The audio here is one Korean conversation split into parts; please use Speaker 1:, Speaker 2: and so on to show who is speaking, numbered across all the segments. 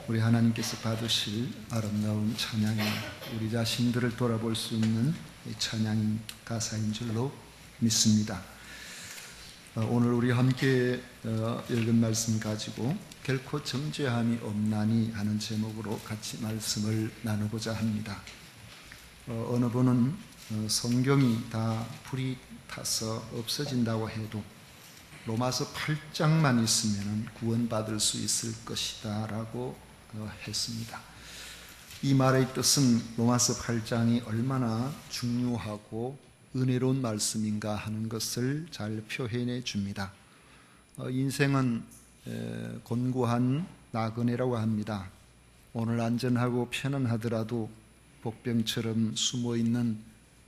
Speaker 1: 우리 하나님께서 받으실 아름다운 찬양이 우리 자신들을 돌아볼 수 있는 찬양 가사인 줄로 믿습니다. 오늘 우리 함께 읽은 말씀 가지고 결코 정죄함이 없나니 하는 제목으로 같이 말씀을 나누고자 합니다. 어느 분은 성경이 다 불이 타서 없어진다고 해도 로마서 8장만 있으면 구원받을 수 있을 것이다 라고 했습니다. 이 말의 뜻은 로마서 8장이 얼마나 중요하고 은혜로운 말씀인가 하는 것을 잘 표현해 줍니다. 인생은 곤고한 나그네라고 합니다. 오늘 안전하고 편안하더라도 복병처럼 숨어있는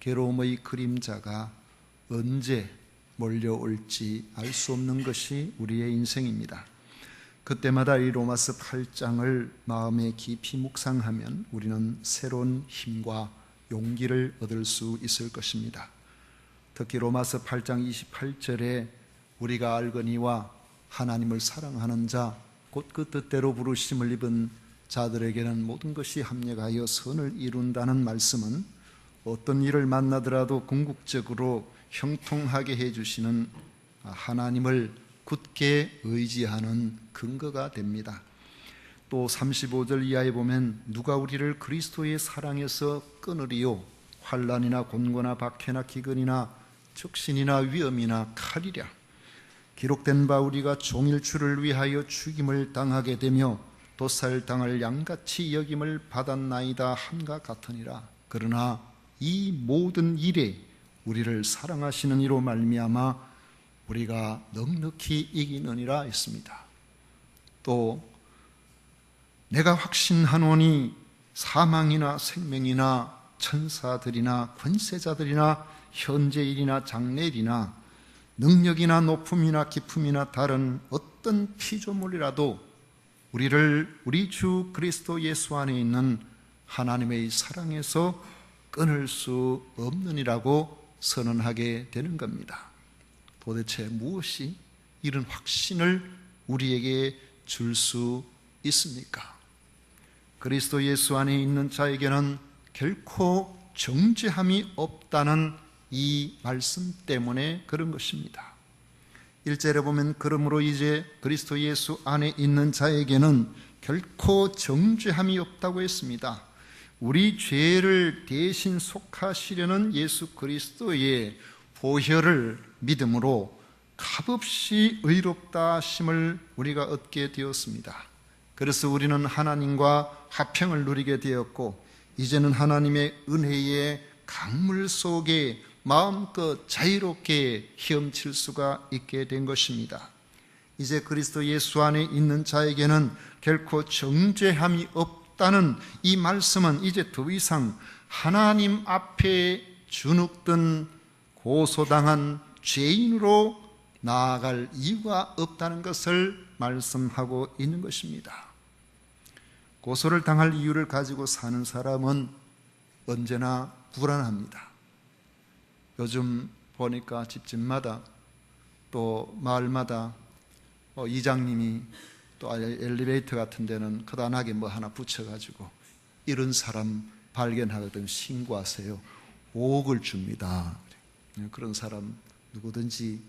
Speaker 1: 괴로움의 그림자가 언제 몰려올지 알 수 없는 것이 우리의 인생입니다. 그때마다 이 로마서 8장을 마음에 깊이 묵상하면 우리는 새로운 힘과 용기를 얻을 수 있을 것입니다. 특히 로마서 8장 28절에 우리가 알거니와 하나님을 사랑하는 자 곧 그 뜻대로 부르심을 입은 자들에게는 모든 것이 합력하여 선을 이룬다는 말씀은 어떤 일을 만나더라도 궁극적으로 형통하게 해주시는 하나님을 굳게 의지하는 근거가 됩니다. 또 35절 이하에 보면 누가 우리를 그리스도의 사랑에서 끊으리요? 환난이나 곤고나 박해나 기근이나 적신이나 위험이나 칼이랴. 기록된 바 우리가 종일주를 위하여 죽임을 당하게 되며 도살당할 양같이 여김을 받았나이다 함과 같으니라. 그러나 이 모든 일에 우리를 사랑하시는 이로 말미암아 우리가 넉넉히 이기느니라 했습니다. 또 내가 확신하노니 사망이나 생명이나 천사들이나 권세자들이나 현재일이나 장래일이나 능력이나 높음이나 깊음이나 다른 어떤 피조물이라도 우리를 우리 주 그리스도 예수 안에 있는 하나님의 사랑에서 끊을 수 없느니라고 선언하게 되는 겁니다. 도대체 무엇이 이런 확신을 우리에게 줄 수 있습니까? 그리스도 예수 안에 있는 자에게는 결코 정죄함이 없다는 이 말씀 때문에 그런 것입니다. 1절에 보면 그러므로 이제 그리스도 예수 안에 있는 자에게는 결코 정죄함이 없다고 했습니다. 우리 죄를 대신 속하시려는 예수 그리스도의 보혈을 믿음으로 값없이 의롭다 하심을 우리가 얻게 되었습니다. 그래서 우리는 하나님과 화평을 누리게 되었고 이제는 하나님의 은혜의 강물 속에 마음껏 자유롭게 헤엄칠 수가 있게 된 것입니다. 이제 그리스도 예수 안에 있는 자에게는 결코 정죄함이 없다는 이 말씀은 이제 더 이상 하나님 앞에 주눅든 고소당한 죄인으로 나아갈 이유가 없다는 것을 말씀하고 있는 것입니다. 고소를 당할 이유를 가지고 사는 사람은 언제나 불안합니다. 요즘 보니까 집집마다 또 마을마다 이장님이 또 엘리베이터 같은 데는 커다랗게 뭐 하나 붙여가지고 이런 사람 발견하거든 신고하세요. 5억을 줍니다. 그런 사람 누구든지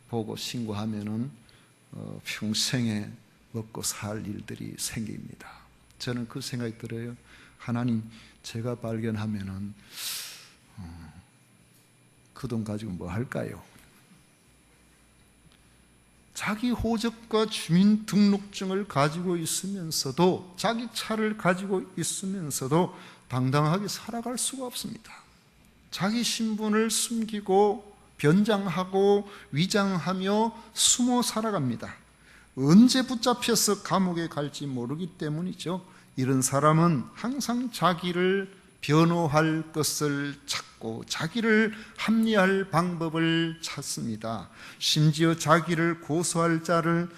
Speaker 1: 보고 신고하면은 평생에 먹고 살 일들이 생깁니다. 저는 그 생각이 들어요. 하나님, 제가 발견하면은 그 돈 가지고 뭐 할까요? 자기 호적과 주민등록증을 가지고 있으면서도 자기 차를 가지고 있으면서도 당당하게 살아갈 수가 없습니다. 자기 신분을 숨기고 변장하고 위장하며 숨어 살아갑니다. 언제 붙잡혀서 감옥에 갈지 모르기 때문이죠. 이런 사람은 항상 자기를 변호할 것을 찾고 자기를 합리화할 방법을 찾습니다. 심지어 자기를 고소할 자를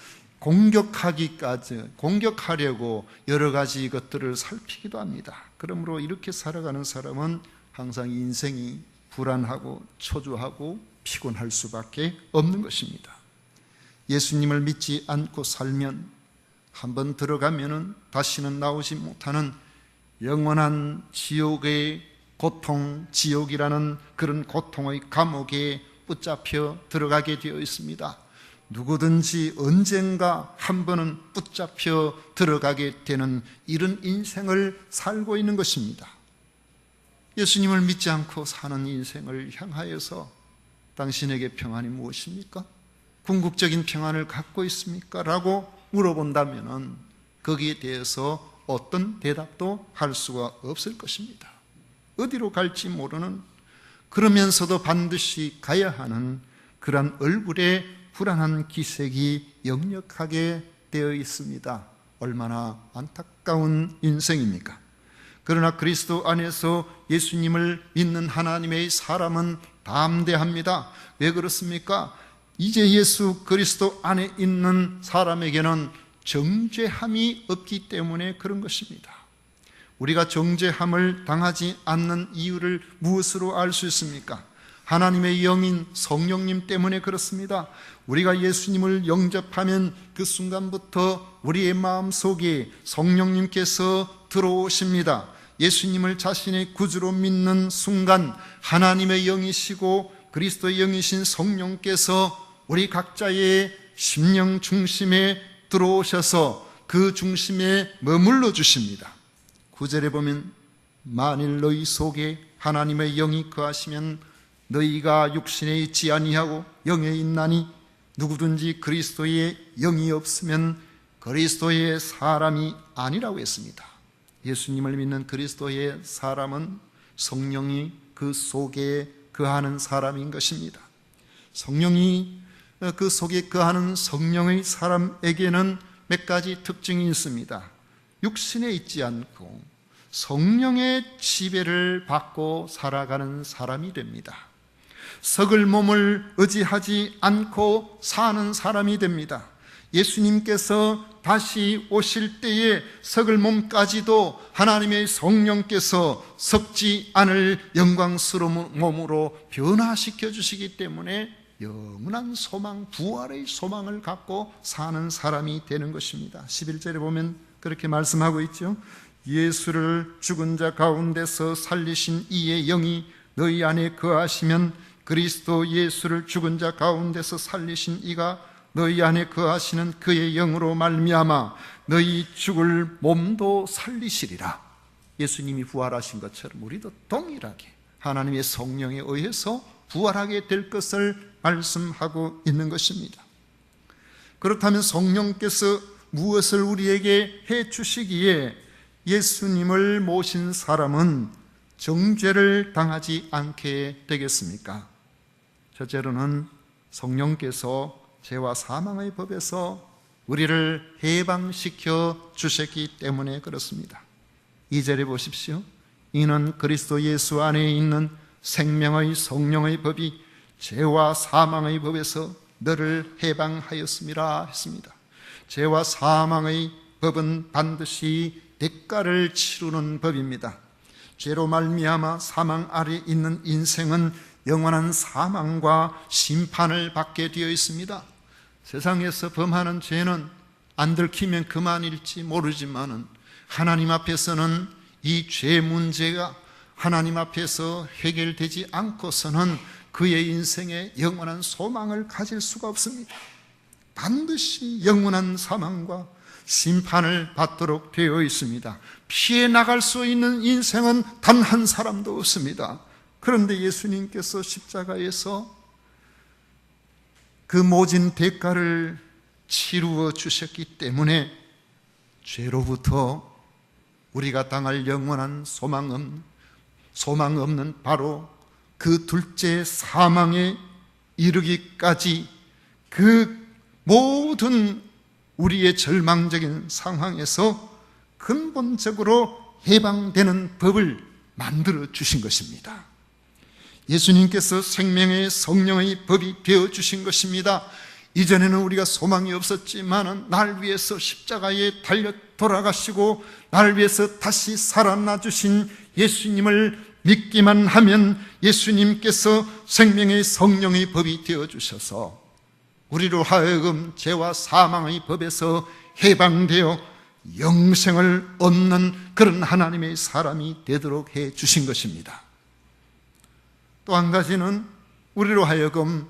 Speaker 1: 공격하려고 여러 가지 것들을 살피기도 합니다. 그러므로 이렇게 살아가는 사람은 항상 인생이 불안하고 초조하고 피곤할 수밖에 없는 것입니다. 예수님을 믿지 않고 살면 한번 들어가면은 다시는 나오지 못하는 영원한 지옥의 고통, 지옥이라는 그런 고통의 감옥에 붙잡혀 들어가게 되어 있습니다. 누구든지 언젠가 한 번은 붙잡혀 들어가게 되는 이런 인생을 살고 있는 것입니다. 예수님을 믿지 않고 사는 인생을 향하여서 당신에게 평안이 무엇입니까? 궁극적인 평안을 갖고 있습니까? 라고 물어본다면 거기에 대해서 어떤 대답도 할 수가 없을 것입니다. 어디로 갈지 모르는, 그러면서도 반드시 가야 하는 그러한 얼굴에 불안한 기색이 역력하게 되어 있습니다. 얼마나 안타까운 인생입니까? 그러나 그리스도 안에서 예수님을 믿는 하나님의 사람은 담대합니다. 왜 그렇습니까? 이제 예수 그리스도 안에 있는 사람에게는 정죄함이 없기 때문에 그런 것입니다. 우리가 정죄함을 당하지 않는 이유를 무엇으로 알 수 있습니까? 하나님의 영인 성령님 때문에 그렇습니다. 우리가 예수님을 영접하면 그 순간부터 우리의 마음속에 성령님께서 들어오십니다. 예수님을 자신의 구주로 믿는 순간 하나님의 영이시고 그리스도의 영이신 성령께서 우리 각자의 심령 중심에 들어오셔서 그 중심에 머물러 주십니다. 9절에 보면 만일 너희 속에 하나님의 영이 거하시면 너희가 육신에 있지 아니하고 영에 있나니 누구든지 그리스도의 영이 없으면 그리스도의 사람이 아니라고 했습니다. 예수님을 믿는 그리스도의 사람은 성령이 그 속에 거하는 사람인 것입니다. 성령이 그 속에 거하는 성령의 사람에게는 몇 가지 특징이 있습니다. 육신에 있지 않고 성령의 지배를 받고 살아가는 사람이 됩니다. 썩을 몸을 의지하지 않고 사는 사람이 됩니다. 예수님께서 다시 오실 때에 썩을 몸까지도 하나님의 성령께서 썩지 않을 영광스러운 몸으로 변화시켜 주시기 때문에 영원한 소망, 부활의 소망을 갖고 사는 사람이 되는 것입니다. 11절에 보면 그렇게 말씀하고 있죠. 예수를 죽은 자 가운데서 살리신 이의 영이 너희 안에 거하시면 그리스도 예수를 죽은 자 가운데서 살리신 이가 너희 안에 거하시는 그의 영으로 말미암아 너희 죽을 몸도 살리시리라. 예수님이 부활하신 것처럼 우리도 동일하게 하나님의 성령에 의해서 부활하게 될 것을 말씀하고 있는 것입니다. 그렇다면 성령께서 무엇을 우리에게 해 주시기에 예수님을 모신 사람은 정죄를 당하지 않게 되겠습니까? 첫째로는 성령께서 죄와 사망의 법에서 우리를 해방시켜 주셨기 때문에 그렇습니다. 2절에 보십시오. 이는 그리스도 예수 안에 있는 생명의 성령의 법이 죄와 사망의 법에서 너를 해방하였음이라 했습니다. 죄와 사망의 법은 반드시 대가를 치르는 법입니다. 죄로 말미암아 사망 아래 있는 인생은 영원한 사망과 심판을 받게 되어 있습니다. 세상에서 범하는 죄는 안 들키면 그만일지 모르지만은 하나님 앞에서는 이 죄 문제가 하나님 앞에서 해결되지 않고서는 그의 인생에 영원한 소망을 가질 수가 없습니다. 반드시 영원한 사망과 심판을 받도록 되어 있습니다. 피해 나갈 수 있는 인생은 단 한 사람도 없습니다. 그런데 예수님께서 십자가에서 그 모진 대가를 치루어 주셨기 때문에 죄로부터 우리가 당할 영원한 소망 없는 바로 그 둘째 사망에 이르기까지 그 모든 우리의 절망적인 상황에서 근본적으로 해방되는 법을 만들어 주신 것입니다. 예수님께서 생명의 성령의 법이 되어 주신 것입니다. 이전에는 우리가 소망이 없었지만 날 위해서 십자가에 달려 돌아가시고 날 위해서 다시 살아나 주신 예수님을 믿기만 하면 예수님께서 생명의 성령의 법이 되어 주셔서 우리로 하여금 죄와 사망의 법에서 해방되어 영생을 얻는 그런 하나님의 사람이 되도록 해 주신 것입니다. 또 한 가지는 우리로 하여금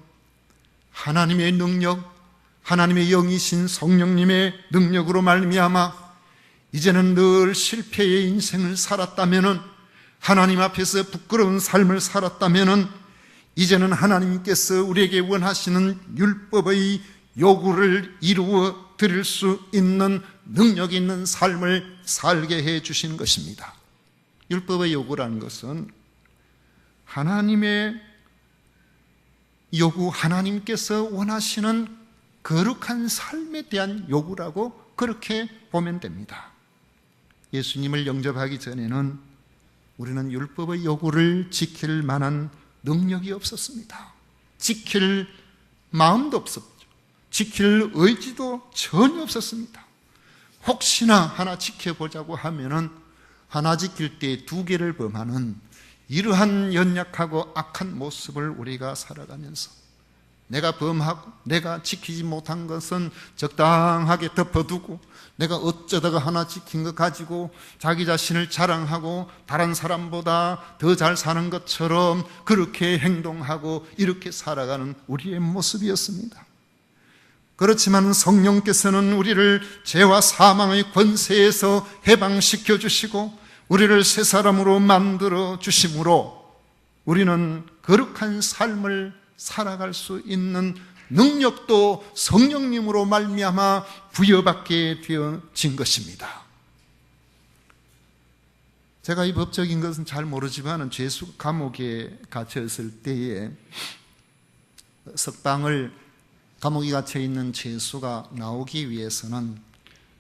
Speaker 1: 하나님의 능력, 하나님의 영이신 성령님의 능력으로 말미암아 이제는 늘 실패의 인생을 살았다면은, 하나님 앞에서 부끄러운 삶을 살았다면은, 이제는 하나님께서 우리에게 원하시는 율법의 요구를 이루어 드릴 수 있는 능력 있는 삶을 살게 해 주시는 것입니다. 율법의 요구라는 것은 하나님의 요구, 하나님께서 원하시는 거룩한 삶에 대한 요구라고 그렇게 보면 됩니다. 예수님을 영접하기 전에는 우리는 율법의 요구를 지킬 만한 능력이 없었습니다. 지킬 마음도 없었죠. 지킬 의지도 전혀 없었습니다. 혹시나 하나 지켜보자고 하면은 하나 지킬 때 두 개를 범하는 이러한 연약하고 악한 모습을 우리가 살아가면서 내가 범하고 내가 지키지 못한 것은 적당하게 덮어두고 내가 어쩌다가 하나 지킨 것 가지고 자기 자신을 자랑하고 다른 사람보다 더 잘 사는 것처럼 그렇게 행동하고 이렇게 살아가는 우리의 모습이었습니다. 그렇지만 성령께서는 우리를 죄와 사망의 권세에서 해방시켜 주시고 우리를 새 사람으로 만들어 주심으로 우리는 거룩한 삶을 살아갈 수 있는 능력도 성령님으로 말미암아 부여받게 되어진 것입니다. 제가 이 법적인 것은 잘 모르지만 죄수 감옥에 갇혔을 때에 석방을, 감옥에 갇혀 있는 죄수가 나오기 위해서는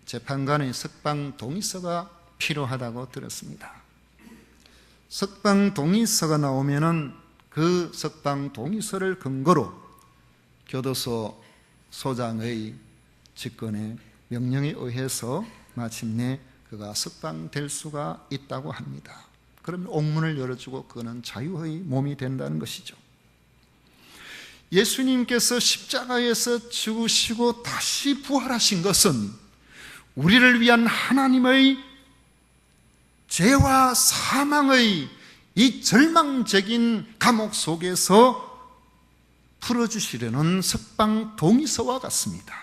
Speaker 1: 재판관의 석방 동의서가 필요하다고 들었습니다. 석방 동의서가 나오면은 그 석방 동의서를 근거로 교도소 소장의 직권의 명령에 의해서 마침내 그가 석방될 수가 있다고 합니다. 그러면 옥문을 열어주고 그는 자유의 몸이 된다는 것이죠. 예수님께서 십자가에서 죽으시고 다시 부활하신 것은 우리를 위한 하나님의 죄와 사망의 이 절망적인 감옥 속에서 풀어주시려는 석방 동의서와 같습니다.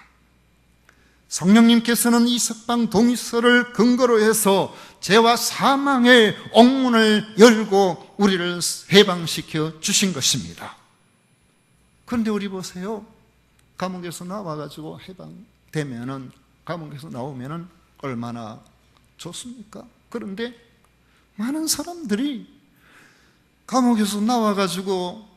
Speaker 1: 성령님께서는 이 석방 동의서를 근거로 해서 죄와 사망의 옥문을 열고 우리를 해방시켜 주신 것입니다. 그런데 우리 보세요. 감옥에서 나와가지고 해방되면은, 감옥에서 나오면은 얼마나 좋습니까? 그런데 많은 사람들이 감옥에서 나와가지고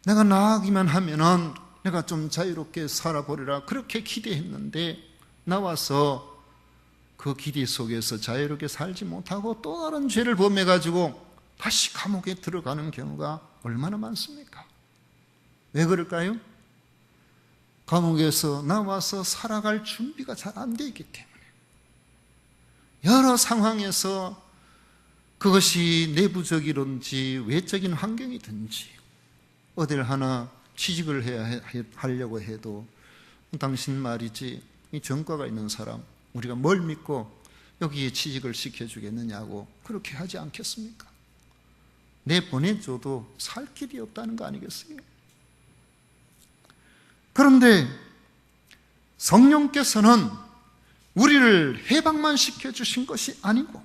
Speaker 1: 내가 나가기만 하면은 내가 좀 자유롭게 살아보리라 그렇게 기대했는데 나와서 그 기대 속에서 자유롭게 살지 못하고 또 다른 죄를 범해가지고 다시 감옥에 들어가는 경우가 얼마나 많습니까? 왜 그럴까요? 감옥에서 나와서 살아갈 준비가 잘 안 되어 있기 때문에, 여러 상황에서 그것이 내부적이든지 외적인 환경이든지 어딜 하나 취직을 하려고 해도 당신 말이지 이 전과가 있는 사람 우리가 뭘 믿고 여기에 취직을 시켜주겠느냐고 그렇게 하지 않겠습니까? 내보내줘도 살 길이 없다는 거 아니겠어요? 그런데 성령께서는 우리를 해방만 시켜주신 것이 아니고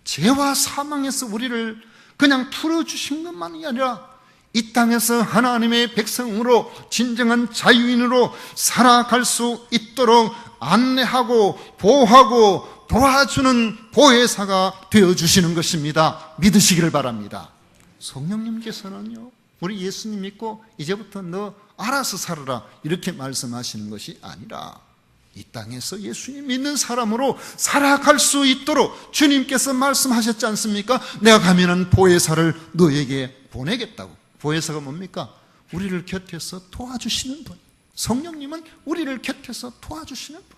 Speaker 1: 죄와 사망에서 우리를 그냥 풀어주신 것만이 아니라 이 땅에서 하나님의 백성으로 진정한 자유인으로 살아갈 수 있도록 안내하고 보호하고 도와주는 보혜사가 되어주시는 것입니다. 믿으시기를 바랍니다. 성령님께서는요, 우리 예수님 믿고 이제부터 너 알아서 살아라 이렇게 말씀하시는 것이 아니라 이 땅에서 예수님 믿는 사람으로 살아갈 수 있도록 주님께서 말씀하셨지 않습니까? 내가 가면은 보혜사를 너에게 보내겠다고. 보혜사가 뭡니까? 우리를 곁에서 도와주시는 분. 성령님은 우리를 곁에서 도와주시는 분.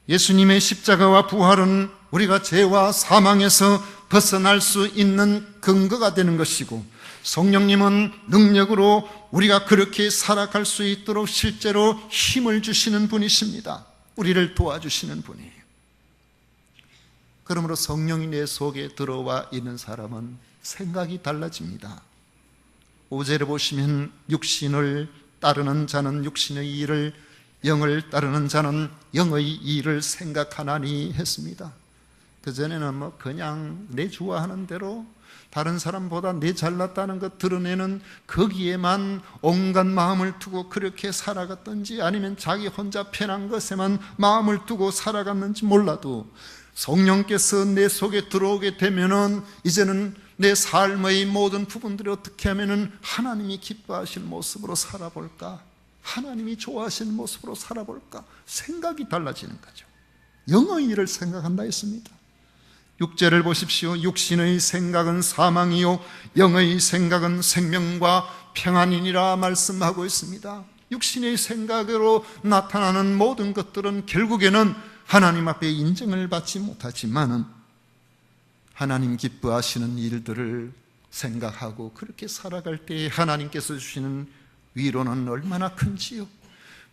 Speaker 1: 예수님의 십자가와 부활은 우리가 죄와 사망에서 벗어날 수 있는 근거가 되는 것이고, 성령님은 능력으로 우리가 그렇게 살아갈 수 있도록 실제로 힘을 주시는 분이십니다. 우리를 도와주시는 분이에요. 그러므로 성령이 내 속에 들어와 있는 사람은 생각이 달라집니다. 5절에 보시면 육신을 따르는 자는 육신의 일을, 영을 따르는 자는 영의 일을 생각하나니 했습니다. 그전에는 그냥 내 좋아하는 대로 다른 사람보다 내 잘났다는 것 드러내는 거기에만 온갖 마음을 두고 그렇게 살아갔던지, 아니면 자기 혼자 편한 것에만 마음을 두고 살아갔는지 몰라도 성령께서 내 속에 들어오게 되면은 이제는 내 삶의 모든 부분들이 어떻게 하면은 하나님이 기뻐하실 모습으로 살아볼까, 하나님이 좋아하실 모습으로 살아볼까 생각이 달라지는 거죠. 영의 일을 생각한다 했습니다. 6절을 보십시오. 육신의 생각은 사망이요 영의 생각은 생명과 평안이니라 말씀하고 있습니다. 육신의 생각으로 나타나는 모든 것들은 결국에는 하나님 앞에 인정을 받지 못하지만은 하나님 기뻐하시는 일들을 생각하고 그렇게 살아갈 때 하나님께서 주시는 위로는 얼마나 큰지요.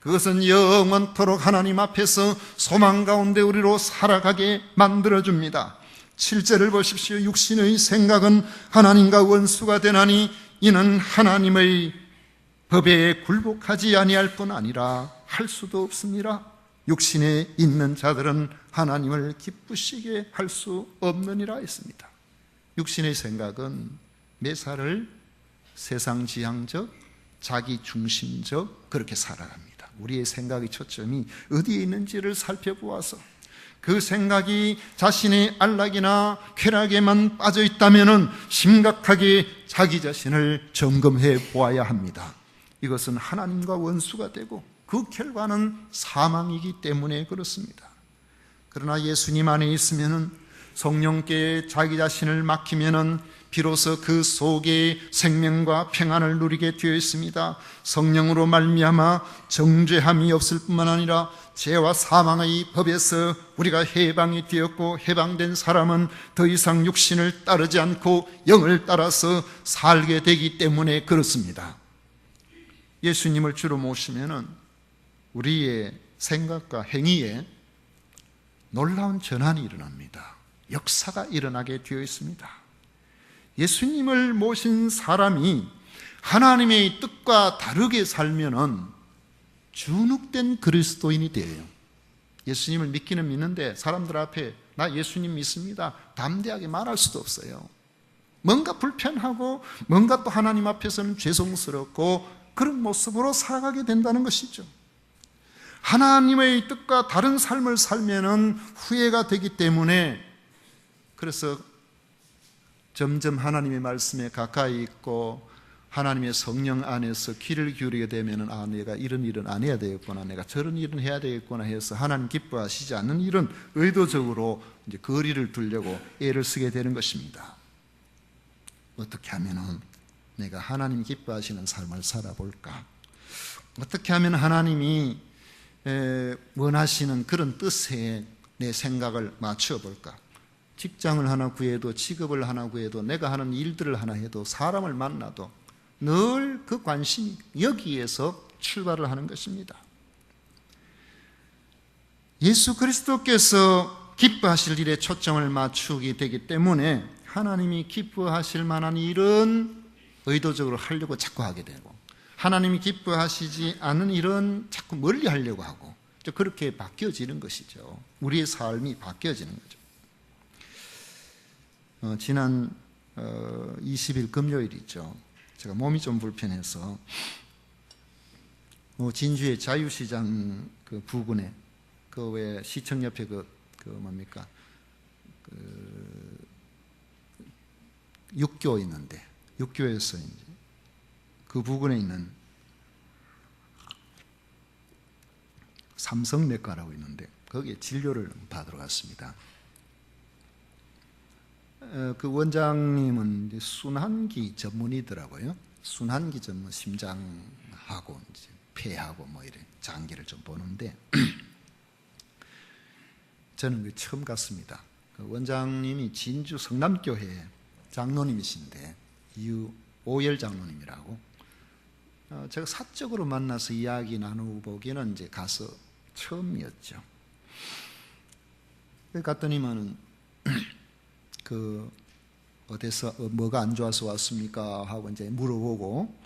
Speaker 1: 그것은 영원토록 하나님 앞에서 소망 가운데 우리로 살아가게 만들어줍니다. 7절을 보십시오. 육신의 생각은 하나님과 원수가 되나니 이는 하나님의 법에 굴복하지 아니할 뿐 아니라 할 수도 없습니다. 육신에 있는 자들은 하나님을 기쁘시게 할 수 없느니라 했습니다. 육신의 생각은 매사를 세상지향적, 자기중심적 그렇게 살아갑니다. 우리의 생각의 초점이 어디에 있는지를 살펴보아서 그 생각이 자신의 안락이나 쾌락에만 빠져 있다면 심각하게 자기 자신을 점검해 보아야 합니다. 이것은 하나님과 원수가 되고 그 결과는 사망이기 때문에 그렇습니다. 그러나 예수님 안에 있으면, 성령께 자기 자신을 맡기면 비로소 그 속에 생명과 평안을 누리게 되어 있습니다. 성령으로 말미암아 정죄함이 없을 뿐만 아니라 죄와 사망의 법에서 우리가 해방이 되었고, 해방된 사람은 더 이상 육신을 따르지 않고 영을 따라서 살게 되기 때문에 그렇습니다. 예수님을 주로 모시면은 우리의 생각과 행위에 놀라운 전환이 일어납니다. 역사가 일어나게 되어 있습니다. 예수님을 모신 사람이 하나님의 뜻과 다르게 살면은 주눅된 그리스도인이 돼요. 예수님을 믿기는 믿는데 사람들 앞에 나 예수님 믿습니다 담대하게 말할 수도 없어요. 뭔가 불편하고 뭔가 또 하나님 앞에서는 죄송스럽고 그런 모습으로 살아가게 된다는 것이죠. 하나님의 뜻과 다른 삶을 살면은 후회가 되기 때문에, 그래서 점점 하나님의 말씀에 가까이 있고 하나님의 성령 안에서 귀를 기울이게 되면은 내가 이런 일은 안 해야 되겠구나, 내가 저런 일은 해야 되겠구나 해서 하나님 기뻐하시지 않는 일은 의도적으로 이제 거리를 두려고 애를 쓰게 되는 것입니다. 어떻게 하면은 내가 하나님 기뻐하시는 삶을 살아볼까? 어떻게 하면 하나님이 원하시는 그런 뜻에 내 생각을 맞추어 볼까? 직장을 하나 구해도, 직업을 하나 구해도, 내가 하는 일들을 하나 해도, 사람을 만나도 늘 그 관심이 여기에서 출발을 하는 것입니다. 예수 그리스도께서 기뻐하실 일에 초점을 맞추게 되기 때문에 하나님이 기뻐하실 만한 일은 의도적으로 하려고 자꾸 하게 되고, 하나님이 기뻐하시지 않은 일은 자꾸 멀리 하려고 하고, 그렇게 바뀌어지는 것이죠. 우리의 삶이 바뀌어지는 거죠. 지난 20일 금요일이죠. 제가 몸이 좀 불편해서 진주의 자유시장 그 부근에 그 왜 시청 옆에 육교 있는데, 육교에서 이제 그 부근에 있는 삼성내과라고 있는데 거기에 진료를 받으러 갔습니다. 그 원장님은 이제 순환기 전문이더라고요. 순환기 전문, 심장하고 이제 폐하고 뭐 이런 장기를 좀 보는데 저는 처음 갔습니다. 그 원장님이 진주 성남교회 장로님이신데 오열 장로님이라고. 제가 사적으로 만나서 이야기 나누보기는 이제 가서 처음이었죠. 갔더니만은 어디서 뭐가 안 좋아서 왔습니까 하고 이제 물어보고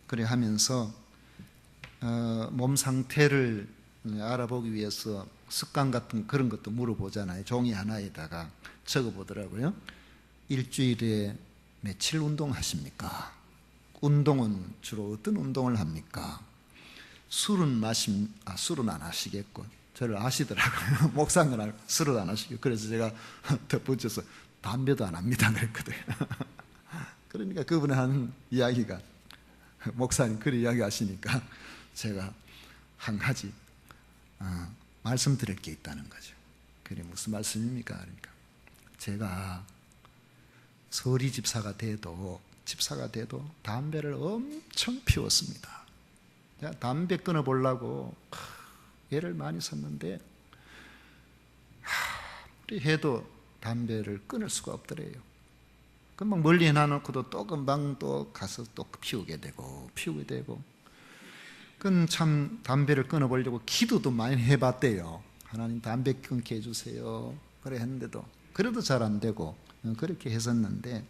Speaker 1: 그래 하면서 몸 상태를 알아보기 위해서 습관 같은 그런 것도 물어보잖아요. 종이 하나에다가 적어보더라고요. 일주일에 며칠 운동하십니까? 운동은 주로 어떤 운동을 합니까? 술은 안 하시겠고, 저를 아시더라고요. 목사인 건 알고 술을 안 하시고. 그래서 제가 덧붙여서 담배도 안 합니다 그랬거든요. 그러니까 그분이 하는 이야기가, 목사님 그런 이야기 하시니까 제가 한 가지 말씀드릴 게 있다는 거죠. 그게 무슨 말씀입니까? 그러니까 제가 서리 집사가 돼도 담배를 엄청 피웠습니다. 제가 담배 끊어보려고 애를 많이 썼는데 아무리 해도 담배를 끊을 수가 없더래요. 금방 멀리 해놔놓고도 또 금방 또 가서 또 피우게 되고 그건 참 담배를 끊어보려고 기도도 많이 해봤대요. 하나님 담배 끊게 해주세요. 그래 했는데도 그래도 잘 안 되고 그렇게 했었는데,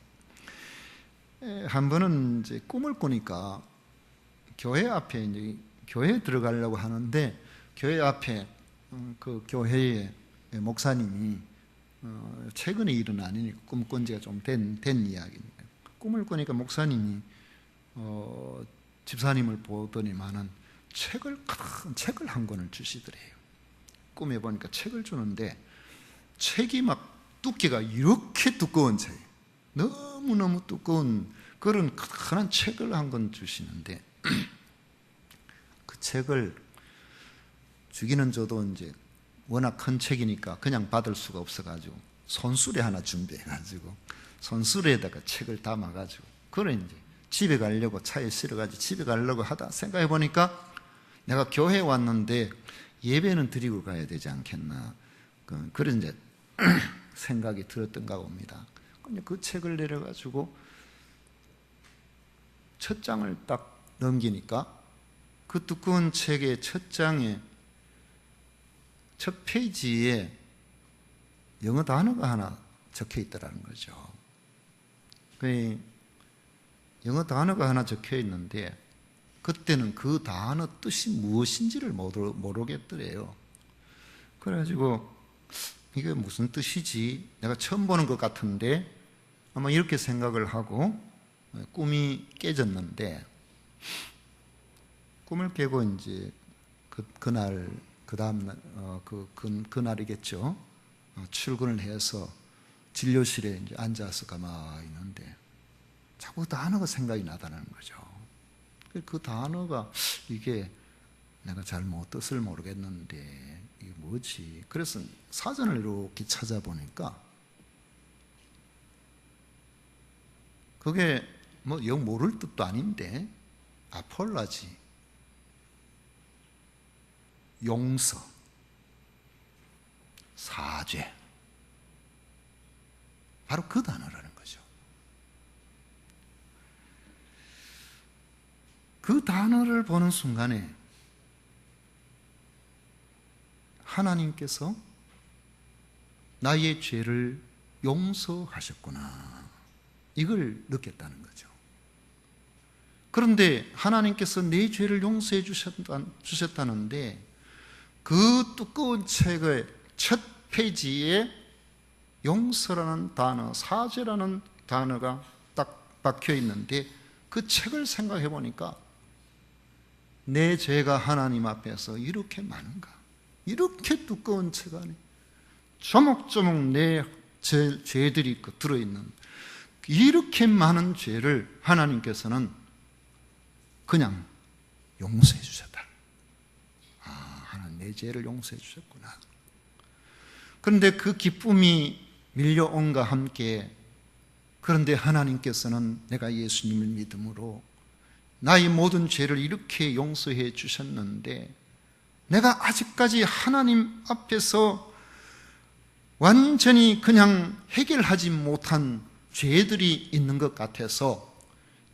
Speaker 1: 한 번은 이제 꿈을 꾸니까 교회 앞에 이제 교회에 들어가려고 하는데 교회 앞에 그 교회의 목사님이 최근에 일은 아니니까 꿈 꾼 지가 좀 된 이야기입니다. 꿈을 꾸니까 목사님이 집사님을 보더니만은 큰 책을 한 권을 주시더래요. 꿈에 보니까 책을 주는데 책이 막 두께가 이렇게 두꺼운 책, 너무너무 두꺼운 그런 큰 책을 한 권 주시는데 그 책을 주기는 저도 이제 워낙 큰 책이니까 그냥 받을 수가 없어가지고 손수레 하나 준비해가지고 손수레에다가 책을 담아가지고 그래 이제 집에 가려고 차에 실어가지고 집에 가려고 하다 생각해 보니까 내가 교회에 왔는데 예배는 드리고 가야 되지 않겠나, 그런 이제 생각이 들었던가 봅니다. 그 책을 내려가지고 첫 장을 딱 넘기니까 그 두꺼운 책의 첫 장에 첫 페이지에 영어 단어가 하나 적혀 있더라는 거죠. 그 영어 단어가 하나 적혀 있는데 그때는 그 단어 뜻이 무엇인지를 모르겠더래요. 그래가지고 이게 무슨 뜻이지? 내가 처음 보는 것 같은데 아마 이렇게 생각을 하고 꿈이 깨졌는데, 꿈을 깨고 이제 그날 그 다음날 그날이겠죠. 출근을 해서 진료실에 이제 앉아서 가만히 있는데 자꾸 단어가 생각이 나다는 거죠. 그 단어가 이게 내가 잘못 뜻을 모르겠는데 이게 뭐지? 그래서 사전을 이렇게 찾아보니까 그게 뭐 영 모를 뜻도 아닌데 아폴라지, 용서, 사죄, 바로 그 단어라는 거죠. 그 단어를 보는 순간에 하나님께서 나의 죄를 용서하셨구나, 이걸 느꼈다는 거죠. 그런데 하나님께서 내 죄를 용서해 주셨다는데 그 두꺼운 책의 첫 페이지에 용서라는 단어, 사죄라는 단어가 딱 박혀 있는데 그 책을 생각해 보니까 내 죄가 하나님 앞에서 이렇게 많은가, 이렇게 두꺼운 책 안에 조목조목 내 죄들이 들어있는 이렇게 많은 죄를 하나님께서는 그냥 용서해 주셨다. 하나님 내 죄를 용서해 주셨구나. 그런데 그 기쁨이 밀려온과 함께, 그런데 하나님께서는 내가 예수님을 믿음으로 나의 모든 죄를 이렇게 용서해 주셨는데 내가 아직까지 하나님 앞에서 완전히 그냥 해결하지 못한 죄들이 있는 것 같아서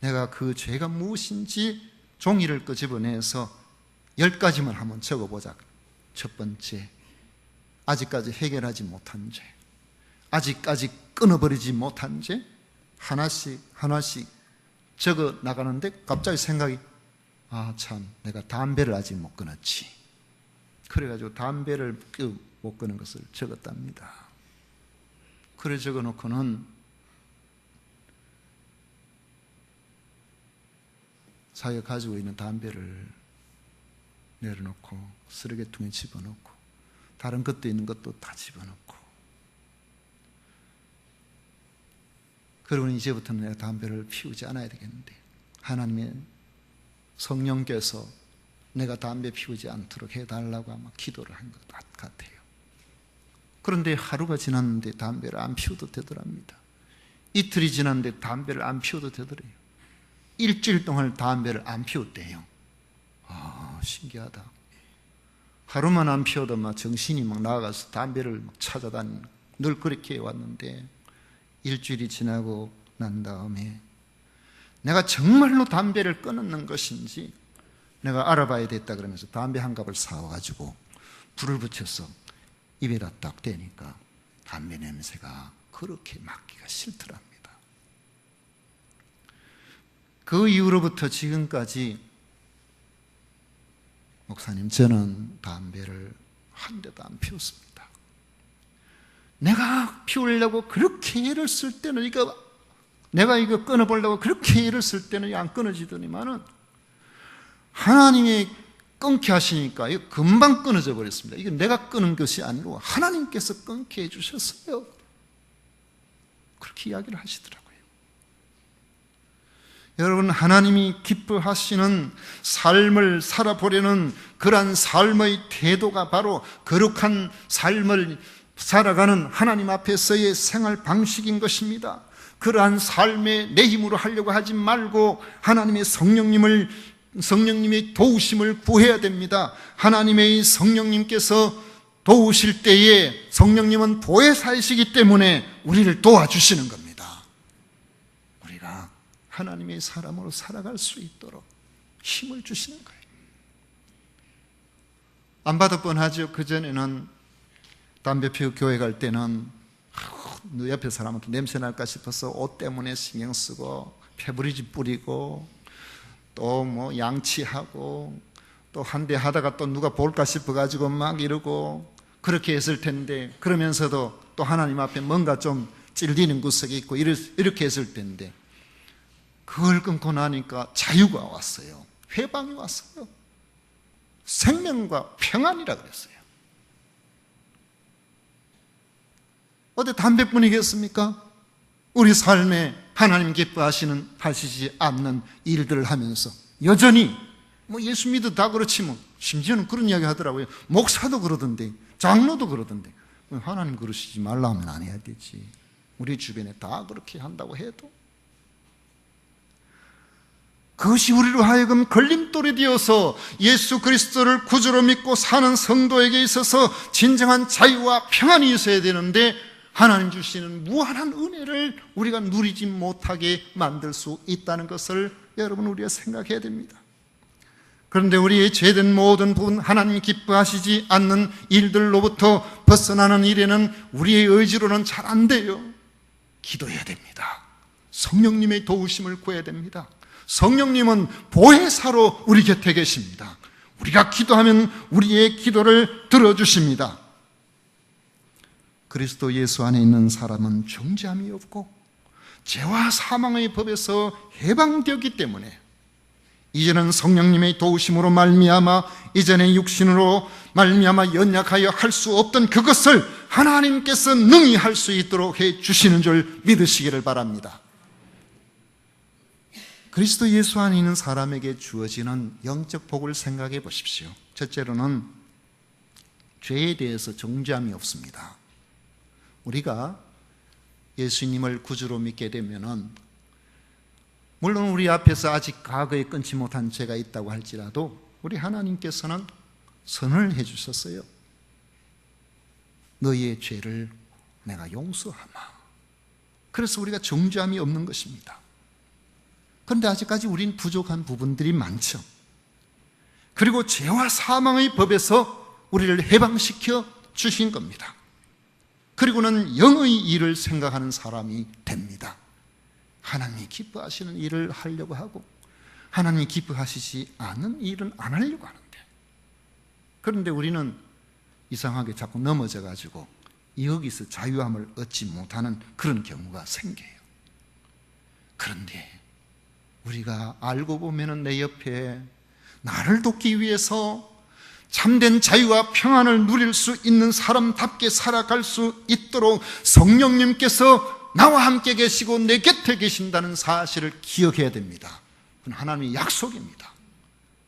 Speaker 1: 내가 그 죄가 무엇인지 종이를 끄집어내서 10가지만 한번 적어보자. 첫 번째, 아직까지 해결하지 못한 죄, 아직까지 끊어버리지 못한 죄, 하나씩 하나씩 적어 나가는데 갑자기 생각이, 아 참, 내가 담배를 아직 못 끊었지. 그래가지고 담배를 못 끊은 것을 적었답니다. 그래 적어놓고는 자기가 가지고 있는 담배를 내려놓고 쓰레기통에 집어넣고 다른 것도 있는 것도 다 집어넣고, 그러고는 이제부터는 내가 담배를 피우지 않아야 되겠는데 하나님의 성령께서 내가 담배 피우지 않도록 해달라고 아마 기도를 한 것 같아요. 그런데 하루가 지났는데 담배를 안 피워도 되더랍니다. 이틀이 지났는데 담배를 안 피워도 되더래요. 일주일 동안 담배를 안 피웠대요. 아, 신기하다. 하루만 안 피워도 막 정신이 막 나가서 담배를 막 찾아다니는, 늘 그렇게 해왔는데 일주일이 지나고 난 다음에 내가 정말로 담배를 끊었는 것인지 내가 알아봐야 됐다 그러면서 담배 한 갑을 사와가지고 불을 붙여서 입에다 딱 대니까 담배 냄새가 그렇게 맡기가 싫더랍니다. 그 이후로부터 지금까지 목사님, 저는 담배를 한 대도 안 피웠습니다. 내가 피우려고 그렇게 애를 쓸 때는 내가 이거 끊어보려고 그렇게 애를 쓸 때는 안 끊어지더니만은 하나님이 끊게 하시니까 이거 금방 끊어져 버렸습니다. 이거 내가 끊은 것이 아니고 하나님께서 끊게 해주셨어요. 그렇게 이야기를 하시더라고요. 여러분, 하나님이 기뻐하시는 삶을 살아보려는 그러한 삶의 태도가 바로 거룩한 삶을 살아가는 하나님 앞에서의 생활 방식인 것입니다. 그러한 삶에 내 힘으로 하려고 하지 말고 하나님의 성령님의 도우심을 구해야 됩니다. 하나님의 성령님께서 도우실 때에 성령님은 보혜사이시기 때문에 우리를 도와주시는 겁니다. 우리가 하나님의 사람으로 살아갈 수 있도록 힘을 주시는 거예요. 안 받을 뻔하죠. 그전에는 담배 피우고 교회 갈 때는 너 옆에 사람한테 냄새 날까 싶어서 옷 때문에 신경 쓰고 페브리즈 뿌리고 또 뭐 양치하고 또 한 대 하다가 또 누가 볼까 싶어가지고 막 이러고 그렇게 했을 텐데, 그러면서도 또 하나님 앞에 뭔가 좀 찔리는 구석이 있고 이렇게 했을 텐데, 그걸 끊고 나니까 자유가 왔어요. 회방이 왔어요. 생명과 평안이라 그랬어요. 어디 담배뿐이겠습니까? 우리 삶에 하나님 기뻐하시지 않는 일들을 하면서 여전히 예수 믿어 다 그렇지 심지어는 그런 이야기 하더라고요. 목사도 그러던데, 장로도 그러던데, 하나님 그러시지 말라 하면 안 해야 되지. 우리 주변에 다 그렇게 한다고 해도 그것이 우리로 하여금 걸림돌이 되어서 예수 그리스도를 구주로 믿고 사는 성도에게 있어서 진정한 자유와 평안이 있어야 되는데, 하나님 주시는 무한한 은혜를 우리가 누리지 못하게 만들 수 있다는 것을 여러분, 우리가 생각해야 됩니다. 그런데 우리의 죄된 모든 부분, 하나님 기뻐하시지 않는 일들로부터 벗어나는 일에는 우리의 의지로는 잘 안 돼요. 기도해야 됩니다. 성령님의 도우심을 구해야 됩니다. 성령님은 보혜사로 우리 곁에 계십니다. 우리가 기도하면 우리의 기도를 들어주십니다. 그리스도 예수 안에 있는 사람은 정죄함이 없고 죄와 사망의 법에서 해방되었기 때문에 이제는 성령님의 도우심으로 말미암아 이전의 육신으로 말미암아 연약하여 할 수 없던 그것을 하나님께서 능히 할 수 있도록 해 주시는 줄 믿으시기를 바랍니다. 그리스도 예수 안에 있는 사람에게 주어지는 영적 복을 생각해 보십시오. 첫째로는 죄에 대해서 정죄함이 없습니다. 우리가 예수님을 구주로 믿게 되면은, 물론 우리 앞에서 아직 과거에 끊지 못한 죄가 있다고 할지라도 우리 하나님께서는 선을 해주셨어요. 너희의 죄를 내가 용서하마. 그래서 우리가 정죄함이 없는 것입니다. 그런데 아직까지 우린 부족한 부분들이 많죠. 그리고 죄와 사망의 법에서 우리를 해방시켜 주신 겁니다. 그리고는 영의 일을 생각하는 사람이 됩니다. 하나님이 기뻐하시는 일을 하려고 하고 하나님이 기뻐하시지 않는 일은 안 하려고 하는데, 그런데 우리는 이상하게 자꾸 넘어져 가지고 여기서 자유함을 얻지 못하는 그런 경우가 생겨요. 그런데 우리가 알고 보면은 내 옆에 나를 돕기 위해서 참된 자유와 평안을 누릴 수 있는 사람답게 살아갈 수 있도록 성령님께서 나와 함께 계시고 내 곁에 계신다는 사실을 기억해야 됩니다. 그건 하나님의 약속입니다.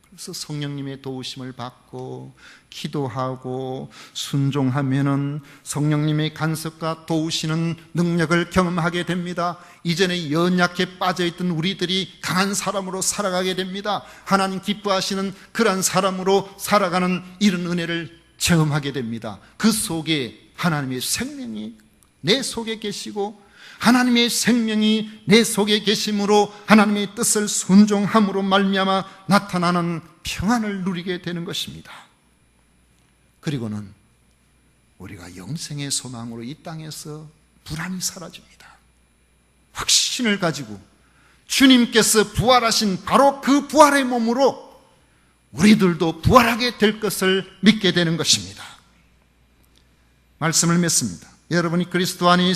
Speaker 1: 그래서 성령님의 도우심을 받고 기도하고 순종하면은 성령님의 간섭과 도우시는 능력을 경험하게 됩니다. 이전에 연약해 빠져있던 우리들이 강한 사람으로 살아가게 됩니다. 하나님 기뻐하시는 그러한 사람으로 살아가는 이런 은혜를 체험하게 됩니다. 그 속에 하나님의 생명이 내 속에 계시고 하나님의 생명이 내 속에 계심으로 하나님의 뜻을 순종함으로 말미암아 나타나는 평안을 누리게 되는 것입니다. 그리고는 우리가 영생의 소망으로 이 땅에서 불안이 사라집니다. 확신을 가지고 주님께서 부활하신 바로 그 부활의 몸으로 우리들도 부활하게 될 것을 믿게 되는 것입니다. 말씀을 맺습니다. 여러분이 그리스도 안에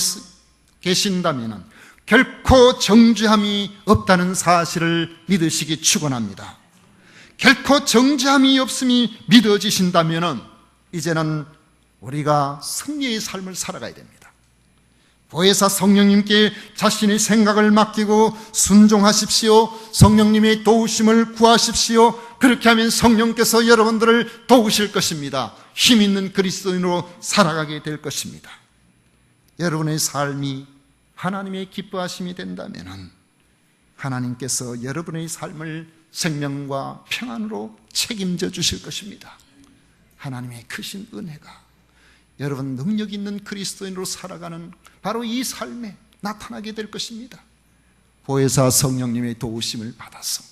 Speaker 1: 계신다면 결코 정죄함이 없다는 사실을 믿으시기 축원합니다. 결코 정죄함이 없음이 믿어지신다면 이제는 우리가 승리의 삶을 살아가야 됩니다. 보혜사 성령님께 자신의 생각을 맡기고 순종하십시오. 성령님의 도우심을 구하십시오. 그렇게 하면 성령께서 여러분들을 도우실 것입니다. 힘 있는 그리스도인으로 살아가게 될 것입니다. 여러분의 삶이 하나님의 기뻐하심이 된다면 하나님께서 여러분의 삶을 생명과 평안으로 책임져 주실 것입니다. 하나님의 크신 은혜가 여러분 능력 있는 그리스도인으로 살아가는 바로 이 삶에 나타나게 될 것입니다. 보혜사 성령님의 도우심을 받아서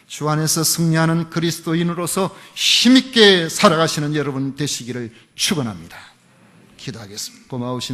Speaker 1: 주 안에서 승리하는 그리스도인으로서 힘있게 살아가시는 여러분 되시기를 축원합니다. 기도하겠습니다. 고마우신